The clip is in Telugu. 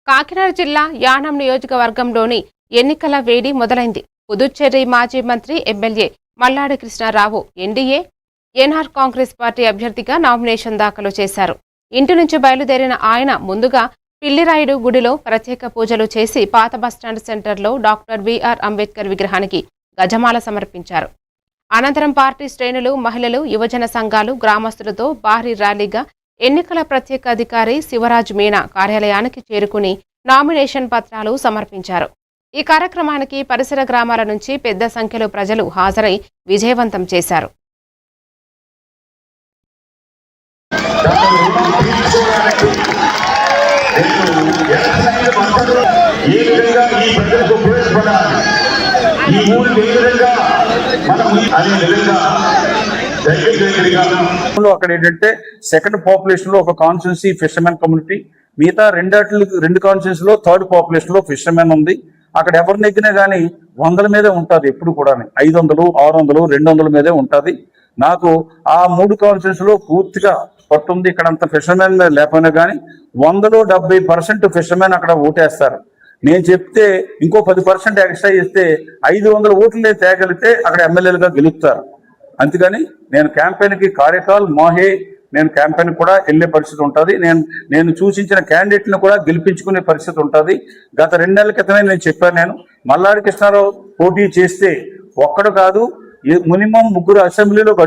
కాకినాడ జిల్లా యానం నియోజకవర్గంలోని ఎన్నికల వేడి మొదలైంది. పుదుచ్చేరి మాజీ మంత్రి MLA Malladi Krishna Rao NDA NR Congress party అభ్యర్థిగా నామినేషన్ దాఖలు చేశారు. ఇంటి నుంచి బయలుదేరిన ఆయన ముందుగా పిల్లిరాయుడు గుడిలో ప్రత్యేక పూజలు చేసి పాత బస్టాండ్ సెంటర్లో డాక్టర్ బిఆర్ అంబేద్కర్ విగ్రహానికి గజమాల సమర్పించారు. అనంతరం పార్టీ శ్రేణులు, మహిళలు, యువజన సంఘాలు, గ్రామస్తులతో భారీ ర్యాలీగా ఎన్నికల ప్రత్యేక అధికారి శివరాజ్ మీనా కార్యాలయానికి చేరుకుని నామినేషన్ పత్రాలు సమర్పించారు. ఈ కార్యక్రమానికి పరిసర గ్రామాల నుంచి పెద్ద సంఖ్యలో ప్రజలు హాజరై విజయవంతం చేశారు. అక్కడ ఏంటంటే సెకండ్ పాపులేషన్ లో ఒక కాన్స్టిట్యున్సీ ఫిషర్మెన్ కమ్యూనిటీ, మిగతా రెండు కాన్స్టిట్యున్సీ లో థర్డ్ పాపులేషన్ లో ఫిషర్మెన్ ఉంది. అక్కడ ఎవరు నెగ్గినా గానీ 100 మీదే ఉంటుంది. ఎప్పుడు కూడా 500, 600, 200 మీదే ఉంటుంది. నాకు ఆ 3 కాన్స్టిట్యున్సీ లో పూర్తిగా పట్టుంది. ఇక్కడ అంత ఫిషర్మెన్ లేకపోయినా కానీ 100లో 70% ఫిషర్మెన్ అక్కడ ఓటేస్తారు. నేను చెప్తే ఇంకో 10% ఎక్స్ట్రా చేస్తే 500 ఓట్లు తేగలిగితే అక్కడ ఎమ్మెల్యేలుగా గెలుస్తారు. అందుకని నేను క్యాంపెయిన్కి కార్యకాల్ మాహే నేను క్యాంపెయిన్ కూడా వెళ్ళే పరిస్థితి ఉంటుంది. నేను సూచించిన క్యాండిడేట్ని కూడా గెలిపించుకునే పరిస్థితి ఉంటుంది. గత 2 నెలల క్రితమే నేను చెప్పాను. నేను మల్లాడి కృష్ణారావు పోటీ చేస్తే ఒక్కడు కాదు, మినిమం 3 అసెంబ్లీలో అడుగు